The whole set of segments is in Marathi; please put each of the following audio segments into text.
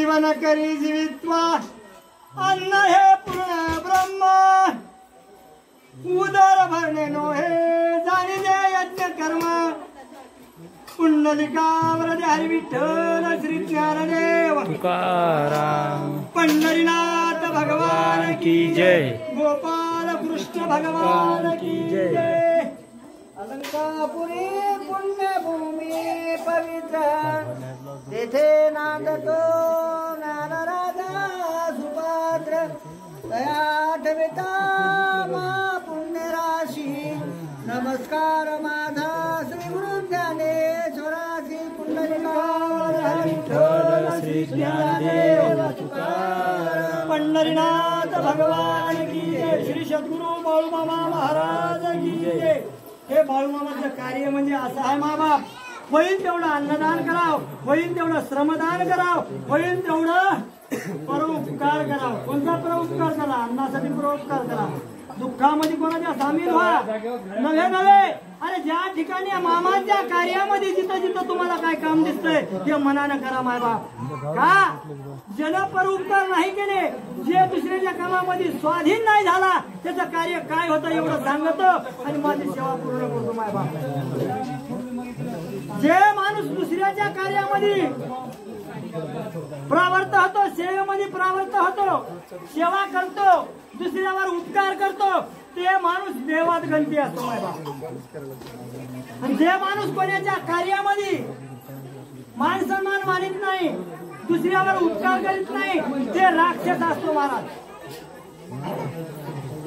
जीवन करी जीवित्वा अन्न हे पूर्ण ब्रह्म उदर भरणे नो हे जाणी दे यज्ञ कर्म पुंडलिकावर हरी विठ्ठल श्री ज्ञानदेव तुकाराम पंढरीनाथ भगवान की जय गोपाल कृष्ण भगवान की जय अलंकापुरी पुण्यभूमी पवित्र तेथे नांदतो ज्ञानराजा सुपात्र दयाठविता मा पुण्यराशी नमस्कार माझा श्री गुरु ज्ञानेश्वराची पुंडलिकावर हरी विठ्ठल श्री ज्ञानदेव तुकाराम पंढरीनाथ भगवान की जय श्री सद्गुरु बाळूमामा महाराज की जय। हे बाळूमामाचं कार्य म्हणजे असं आहे माबाप होईल तेवढं अन्नदान कराव होईल तेवढं श्रमदान कराव होईल तेवढं परोपकार कराव। कोणता परोपकार करा अन्नासाठी परोपकार करा दुःखामध्ये कोणाच्या सामील व्हा नव्हे अरे ज्या ठिकाणी मामाच्या कार्यामध्ये जिथं जिथं तुम्हाला काय काम दिसतंय ते मनानं करा मायबाप का जन परोपकार नाही केले जे दुसऱ्याच्या कामामध्ये स्वाधीन नाही झाला त्याचं कार्य काय होतं एवढं सांगतो आणि माझी सेवा पूर्ण करतो मायबाप। जे माणूस दुसऱ्याच्या कार्यामध्ये प्रावर्त होतो सेवेमध्ये प्रावर्त होतो सेवा करतो दुसऱ्यावर उपकार करतो ते माणूस देवात गणती असतो मायबाप। आणि जे माणूस कोणाच्या कार्यामध्ये मान सन्मान मानित नाही दुसऱ्यावर उपकार करीत नाही ते राक्षस असतो महाराज।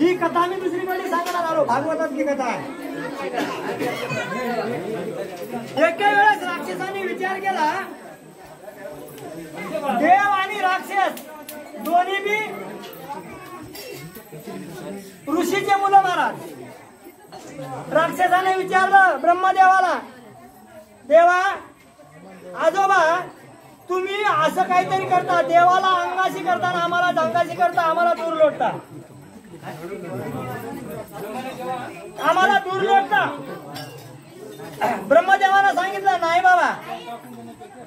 ही कथा मी दुसरीकडे सांगणार आलो भागवतातली कथा आहे। एके वेळेस राक्षसाने विचार केला देव आणि राक्षस दोन्ही बी ऋषीचे मुलं महाराज। राक्षसाने विचारलं ब्रह्मदेवाला देवा आजोबा तुम्ही असं काहीतरी करता देवाला अंगाशी करता ना आम्हाला अंगाशी करता आम्हाला दूर लोटता आम्हाला दूर लोटता। ब्रह्मदेवानं सांगितलं नाही बाबा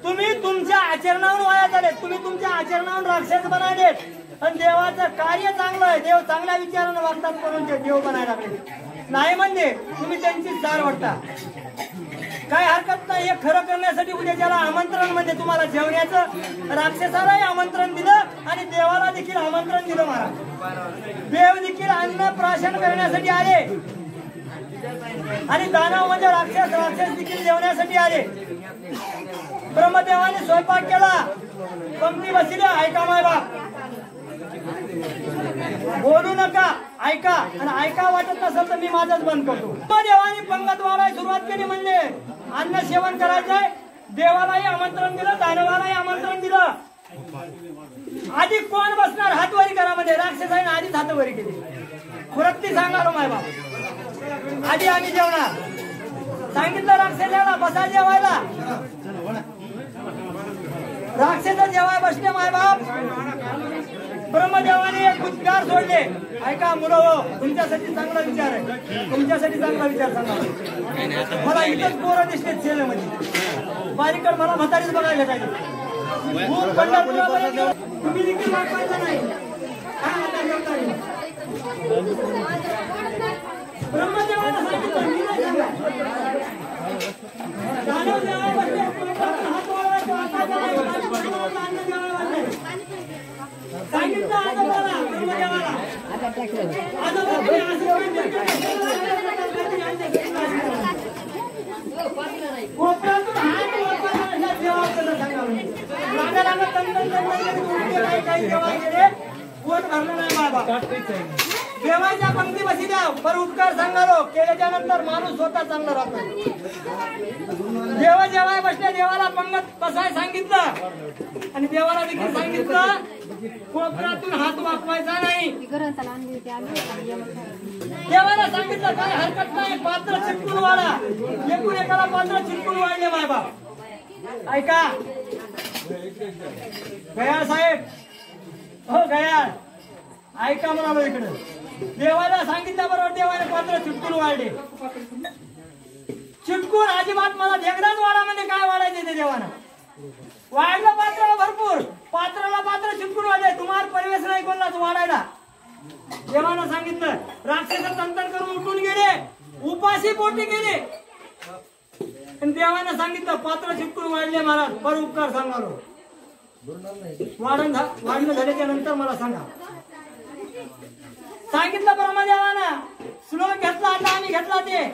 तुम्ही तुमच्या आचरणावर वाया झालेत तुम्ही तुमच्या आचरणावर राक्षस बनायलेत आणि देवाचं कार्य चांगलं आहे देव चांगल्या विचारानं वागतात करून ते देव बनायला लागले नाही म्हणजे तुम्ही त्यांची सार वाटता काय हरकत नाही हे खरं करण्यासाठी उद्या ज्याला आमंत्रण म्हणजे तुम्हाला जेवण्याचं राक्षसालाही आमंत्रण दिलं आणि देवाला देखील आमंत्रण दिलं महाराज। देव देखील अन्न प्राशन करण्यासाठी आले आणि दानव म्हणजे राक्षस देखील जेवण्यासाठी आले। ब्रह्मदेवाने स्वयंपाक केला पंक्ती बसले ऐका मायबाप बोलू नका ऐका आणि ऐका वाटत नसेल तर मी माझंच बंद करतो। ब्रह्मदेवाने पंगत वाढायला सुरुवात केली म्हणजे अन्न सेवन करायचंय देवालाही आमंत्रण दिलं दानवालाही आमंत्रण दिलं। आधी कोण बसणार हातवरी करामध्ये राक्षसाने आधीच हातवरी केली वृत्ती सांगालो मायबाप आधी आम्ही जेवणार सांगितलं राक्षसाला बसा जेवायला राक्षस जेवाय बसले मायबाप। ब्रह्मदेवाने एक उद्गार सोडले ऐका मुलं तुमच्यासाठी चांगला विचार आहे तुमच्यासाठी चांगला विचार सांगा मला इथंच पोरं दिसते सेवेमध्ये बारीकर मला म्हातारीच बघायला पाहिजे तुम्ही देखील वाटवायचं नाही ब्रह्मदेवाने सांगितलं मी नाही सांगितलं आजोबाला ब्रह्मदेवाला कोपऱ्यातून हात वापरला जेव्हा केलं सांगा काही जेव्हा गेले पोट भरलं नाही बाबा देवाच्या पंक्ती बसी द्या पर उपकार सांगालो केल्याच्या नंतर माणूस स्वतः चांगला राहतो। देवा जेव्हा बसल्या देवाला पंगत बसाय सांगितलं आणि देवाला देखील सांगितलं कोपऱ्यातून हात वापरायचा नाही। देवाला सांगितलं काय हरकत नाही पात्र चिटकून वाढा एकूण एकाला पात्र चिटकून वाढले मायबाप। ऐका गयाळ साहेब हो गयाळ ऐका म्हणालो इकडे देवाला सांगितल्याबरोबर देवाने पात्र चिटकून वाढले चिटकून अजिबात मला ढेकडाच वाढा म्हणजे काय वाढायचे ते देवानं वाढलं पात्र भरपूर पात्र देवानं सांगितलं. राक्षस तंतन करून उठून गेले, उपाशी पोटी गेले. आणि देवानं सांगितलं पात्र चिपकून वाढले महाराज, पर उपकार सांगालो. वाढणं झाल्याच्या नंतर मला सांगा. सांगितलं ब्रह्मदेवानं, श्लोक घेतला. आता आम्ही घेतला ते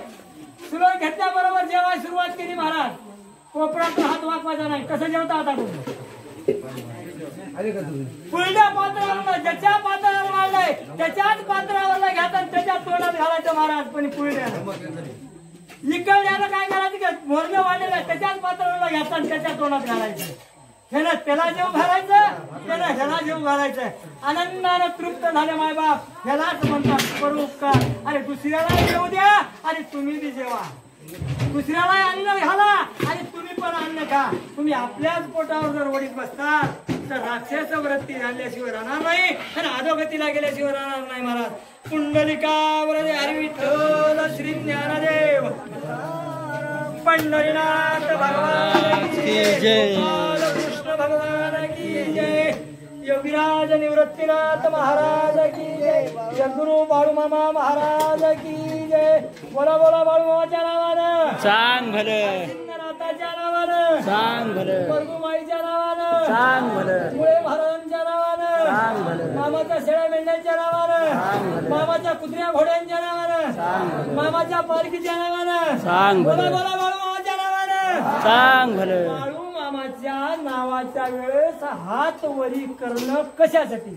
श्लोक घेतल्याबरोबर जेवायला सुरुवात केली महाराज. कोपऱ्यात हात वाकवायचा नाही. कसं जेवता आता तुम्ही? पुढल्या पात्रावर, ज्याच्या पात्रावर वाढलंय त्याच्याच पात्रावर घ्यायचं, त्याच्याच तोंडात घालायचं महाराज. पण पुढल्या इकडल्यानं काय करायचं, मोरलं वाढलेलं आहे त्याच्याच पात्रावर घ्यायचं, त्याच्या तोंडात घालायचं. ह्याला त्याला जेव घालायचं, त्याला ह्याला जेव घालायचं. आनंदानं तृप्त झाले मायबाप. ह्यालाच म्हणतात परोपकार. अरे दुसऱ्याला जेव द्या आणि तुम्ही बी जेवा. दुसऱ्याला अन्न घाला आणि तुम्ही पण अन्न खा. तुम्ही आपल्याच पोटावर जर वडीत बसता तर राक्षस वृत्ती आणल्याशिवाय राहणार नाही आणि अधोगतीला गेल्याशिवाय राहणार नाही महाराज. पुंडलिकावर हरी विठ्ठल श्री ज्ञानदेव पंढरीनाथ भगवान की जय, कृष्ण भगवान की जय, योगीराज निवृत्तीनाथ महाराज की जय, जगुरु बाळूमामा महाराज की जय. बोला बोला बाळूमामाच्या नावानं सांग भलं, सिंगनाथाच्या नावानं सांग भलं, परगुमाईच्या नावानं सांग भलं, मुळे महाराजांच्या नावानं, सांग भलं, मामाच्या शेळ्या मेंढ्यांच्या नावानं, सांग भलं, मामाच्या कुत्र्या घोड्यांच्या नावानं, सांग भलं, मामाच्या पालखीच्या नावानं, सांग बोला भलं, बोला बाळूमामाच्या नावानं सांग भलं. बाळूमामाच्या नावाच्या वेळेस हात वरी करणं कशासाठी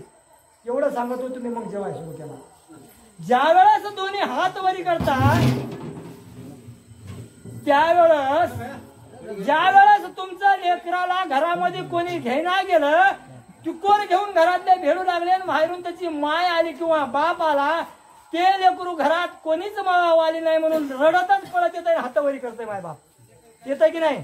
एवढं सांगत होतो तुम्ही. मग जेव्हा सुरू केला, ज्या वेळेस दोन्ही हात वरी करतात त्यावेळेस, ज्या वेळेस तुमच्या लेकराला घरामध्ये कोणी घेणा गेलं, चुकोर घेऊन घरातले भेडू लागले आणि बाहेरून त्याची माय आली किंवा बाप आला, ते लेकरू घरात कोणीच आली नाही म्हणून रडतच पळत येत हातवरी करते माय बाप. येतं की नाही?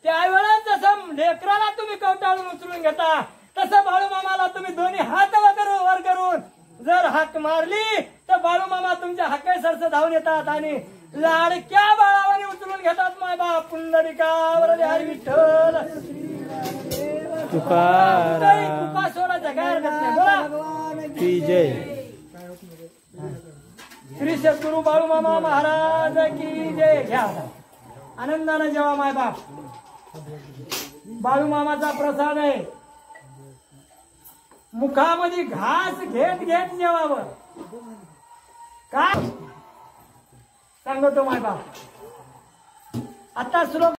त्यावेळेस जसं लेकराला तुम्ही कवटाळून उचलून घेता तसं बाळूमामाला तुम्ही दोन्ही हात वर करून जर हाक मारली तर बाळूमामा तुमच्या हाके सरस धावून येतात आणि लाडक्या बाळावानी उचलून घेतात माय बाप. पुंडलिकावर हरी विठ्ठल तुकाराम तुका सोडायचा काय हरकत नाही. बोला की जय. श्री सद्गुरु बाळूमामा महाराज की जय. घ्या आनंदानं जेवा माय बाप. बाळूमामाचा प्रसाद आहे. मुखामध्ये घास घेत घेत जेवावं. काय सांगतो माय बाप. आता श्लोक